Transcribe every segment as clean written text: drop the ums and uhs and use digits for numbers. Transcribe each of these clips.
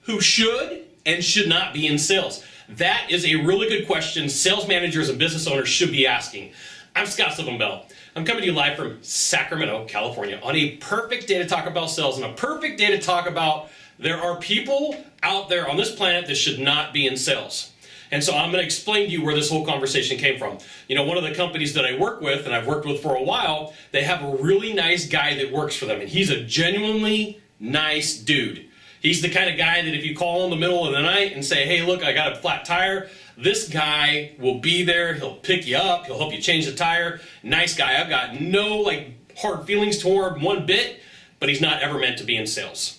who should and should not be in sales? That is a really good question sales managers and business owners should be asking. I'm Scott Sylvan Bell. I'm coming to you live from Sacramento, California on a perfect day to talk about sales and a perfect day to talk about there are people out there on this planet that should not be in sales. And so I'm going to explain to you where this whole conversation came from. You know, one of the companies that I work with, and I've worked with for a while, they have a really nice guy that works for them. And he's a genuinely nice dude. He's the kind of guy that if you call in the middle of the night and say, hey, look, I got a flat tire, this guy will be there. He'll pick you up. He'll help you change the tire. Nice guy. I've got no hard feelings toward him one bit, but he's not ever meant to be in sales.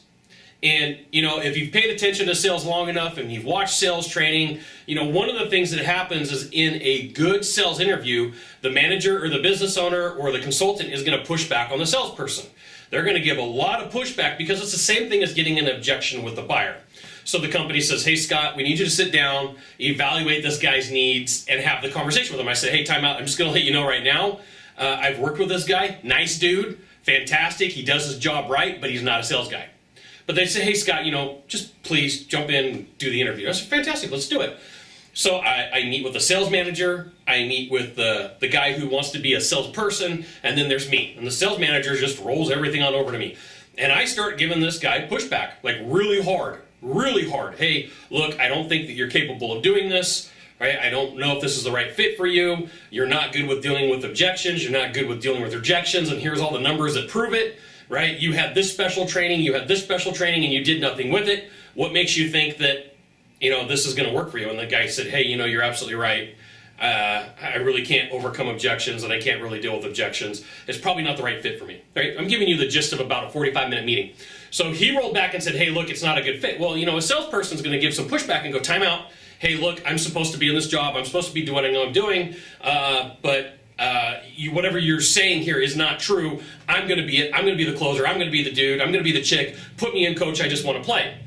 And, you know, if you've paid attention to sales long enough and you've watched sales training, you know, one of the things that happens is in a good sales interview, the manager or the business owner or the consultant is going to push back on the salesperson. They're going to give a lot of pushback because it's the same thing as getting an objection with the buyer. So the company says, hey, Scott, we need you to sit down, evaluate this guy's needs, and have the conversation with him. I say, hey, time out. I'm just going to let you know right now, I've worked with this guy. Nice dude. Fantastic. He does his job right, but he's not a sales guy. But they say, hey, Scott, you know, just please jump in and do the interview. I said, fantastic, let's do it. So I meet with the sales manager, I meet with the guy who wants to be a salesperson, and then there's me. And the sales manager just rolls everything on over to me. And I start giving this guy pushback, like really hard. Hey, look, I don't think that you're capable of doing this. Right? I don't know if this is the right fit for you. You're not good with dealing with objections. You're not good with dealing with rejections. And here's all the numbers that prove it. Right? You had this special training, and you did nothing with it. What makes you think that, you know, this is going to work for you? And the guy said, hey, you know, you're absolutely right. I really can't overcome objections, and I can't really deal with objections. It's probably not the right fit for me. Right? I'm giving you the gist of about a 45-minute meeting. So he rolled back and said, hey, look, it's not a good fit. Well, you know, a salesperson's going to give some pushback and go, time out. Hey, look, I'm supposed to be in this job. I'm supposed to be doing what I know I'm doing, but whatever you're saying here is not true. I'm going to be it. I'm going to be the closer. I'm going to be the dude. I'm going to be the chick. Put me in, coach. I just want to play.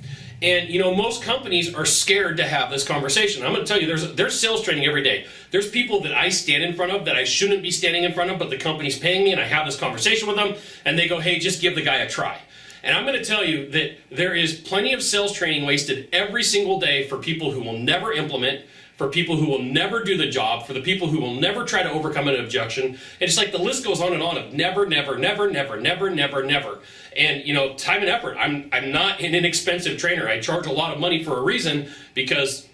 And, you know, most companies are scared to have this conversation. I'm going to tell you, there's sales training every day. There's people that I stand in front of that I shouldn't be standing in front of, but the company's paying me, and I have this conversation with them, and they go, hey, just give the guy a try. And I'm going to tell you that there is plenty of sales training wasted every single day for people who will never implement, for people who will never do the job, for the people who will never try to overcome an objection. And it's like the list goes on and on of never. And, you know, time and effort. I'm not an inexpensive trainer. I charge a lot of money for a reason because,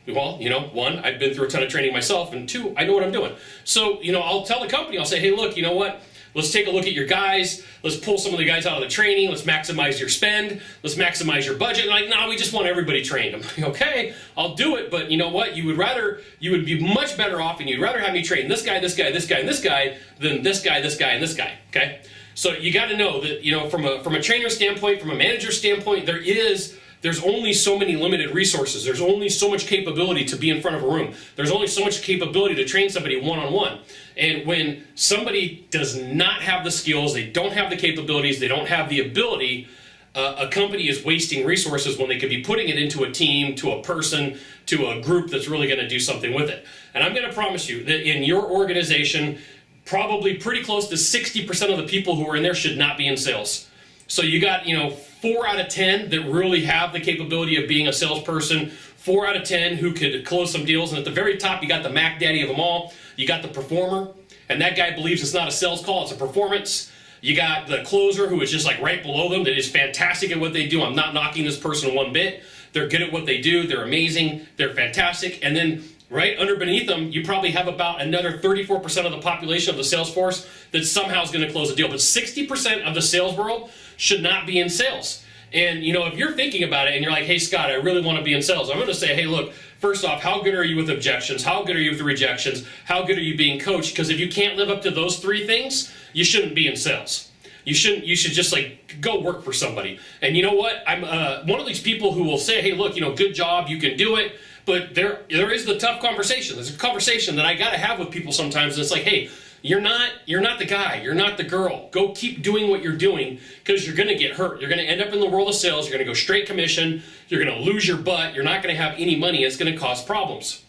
well, you know, one, I've been through a ton of training myself, and two, I know what I'm doing. So, you know, I'll tell the company, I'll say, hey, look, you know what? Let's take a look at your guys. Let's pull some of the guys out of the training. Let's maximize your spend. Let's maximize your budget. And like, no, we just want everybody trained. I'm like, okay, I'll do it. But you know what? You would be much better off, and you'd rather have me train this guy, this guy, this guy, and this guy than this guy, this guy, and this guy. Okay? So you got to know that, you know, from a trainer standpoint, from a manager standpoint, there's only so many limited resources. There's only so much capability to be in front of a room. There's only so much capability to train somebody one-on-one. And when somebody does not have the skills, they don't have the capabilities, they don't have the ability, a company is wasting resources when they could be putting it into a team, to a person, to a group that's really going to do something with it. And I'm going to promise you that in your organization, probably pretty close to 60% of the people who are in there should not be in sales. So you got, you know, 4 out of 10 that really have the capability of being a salesperson, 4 out of 10 who could close some deals, and at the very top you got the Mac Daddy of them all. You got the performer, and that guy believes it's not a sales call, it's a performance. You got the closer, who is just like right below them, that is fantastic at what they do. I'm not knocking this person one bit. They're good at what they do, they're amazing, they're fantastic. And then right beneath them, you probably have about another 34% of the population of the sales force that somehow is going to close a deal. But 60% of the sales world should not be in sales. And, you know, if you're thinking about it and you're like, hey, Scott, I really want to be in sales, I'm going to say, hey, look, first off, how good are you with objections? How good are you with rejections? How good are you being coached? Because if you can't live up to those 3 things, you shouldn't be in sales. You should just like go work for somebody. And you know what? I'm one of these people who will say, hey, look, you know, good job, you can do it. But there is the tough conversation. There's a conversation that I got to have with people sometimes. And it's like, hey, you're not the guy. You're not the girl. Go keep doing what you're doing, because you're going to get hurt. You're going to end up in the world of sales. You're going to go straight commission. You're going to lose your butt. You're not going to have any money. It's going to cause problems.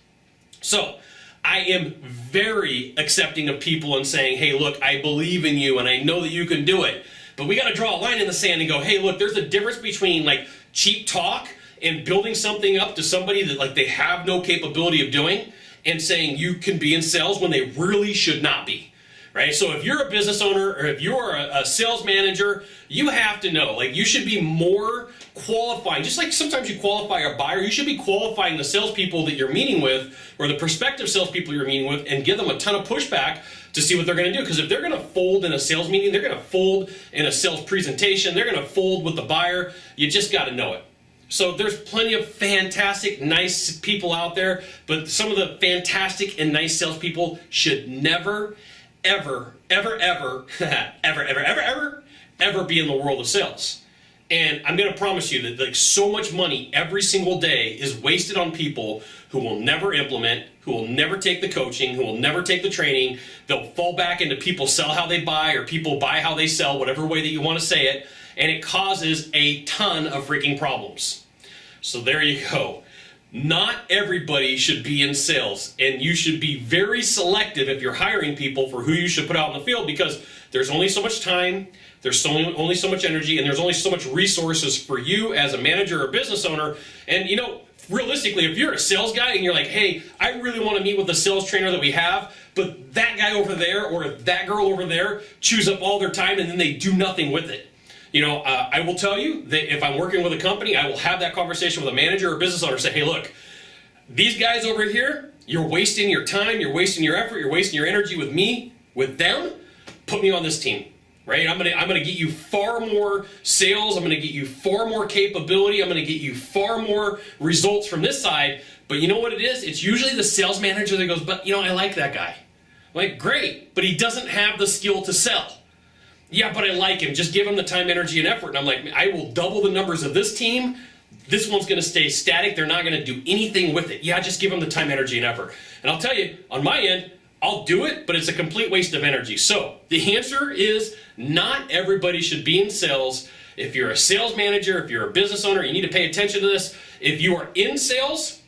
So I am very accepting of people and saying, hey, look, I believe in you and I know that you can do it. But we got to draw a line in the sand and go, hey, look, there's a difference between like cheap talk and building something up to somebody that like they have no capability of doing and saying you can be in sales when they really should not be. Right? So if you're a business owner or if you're a sales manager, you have to know, like you should be more qualifying. Just like sometimes you qualify a buyer, you should be qualifying the salespeople that you're meeting with or the prospective salespeople you're meeting with and give them a ton of pushback to see what they're going to do. Because if they're going to fold in a sales meeting, they're going to fold in a sales presentation, they're going to fold with the buyer, you just got to know it. So there's plenty of fantastic, nice people out there, but some of the fantastic and nice salespeople should never, ever be in the world of sales. And I'm going to promise you that like so much money every single day is wasted on people who will never implement, who will never take the coaching, who will never take the training. They'll fall back into people sell how they buy or people buy how they sell, whatever way that you want to say it. And it causes a ton of freaking problems. So there you go. Not everybody should be in sales, and you should be very selective if you're hiring people for who you should put out in the field, because there's only so much time, there's only so much energy, and there's only so much resources for you as a manager or business owner. And you know, realistically, if you're a sales guy and you're like, hey, I really want to meet with the sales trainer that we have, but that guy over there or that girl over there chews up all their time and then they do nothing with it. You know, I will tell you that if I'm working with a company, I will have that conversation with a manager or business owner, say, hey, look, these guys over here, you're wasting your time, you're wasting your effort, you're wasting your energy with me, with them. Put me on this team, right? I'm gonna get you far more sales. I'm gonna get you far more capability. I'm gonna get you far more results from this side. But you know what it is? It's usually the sales manager that goes, but you know, I like that guy. I'm like, great, but he doesn't have the skill to sell. Yeah, but I like him. Just give him the time, energy, and effort. And I'm like, I will double the numbers of this team. This one's going to stay static. They're not going to do anything with it. Yeah, just give them the time, energy, and effort. And I'll tell you, on my end, I'll do it, but it's a complete waste of energy. So the answer is not everybody should be in sales. If you're a sales manager, if you're a business owner, you need to pay attention to this. If you are in sales,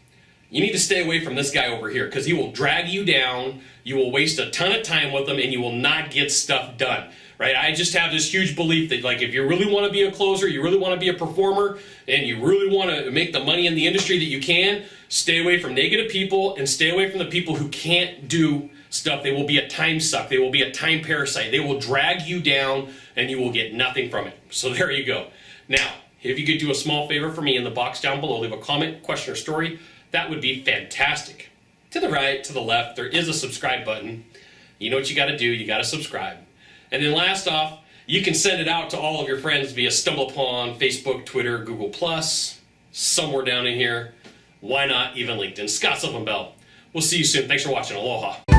you need to stay away from this guy over here because he will drag you down. You will waste a ton of time with him, and you will not get stuff done. Right? I just have this huge belief that like if you really want to be a closer, you really want to be a performer, and you really want to make the money in the industry that you can, stay away from negative people and stay away from the people who can't do stuff. They will be a time suck. They will be a time parasite. They will drag you down and you will get nothing from it. So there you go. Now, if you could do a small favor for me in the box down below, leave a comment, question, or story, that would be fantastic. To the right, to the left, there is a subscribe button. You know what you got to do. You got to subscribe. And then last off, you can send it out to all of your friends via StumbleUpon, Facebook, Twitter, Google+, somewhere down in here. Why not even LinkedIn? Scott Sylvan Bell. We'll see you soon. Thanks for watching. Aloha.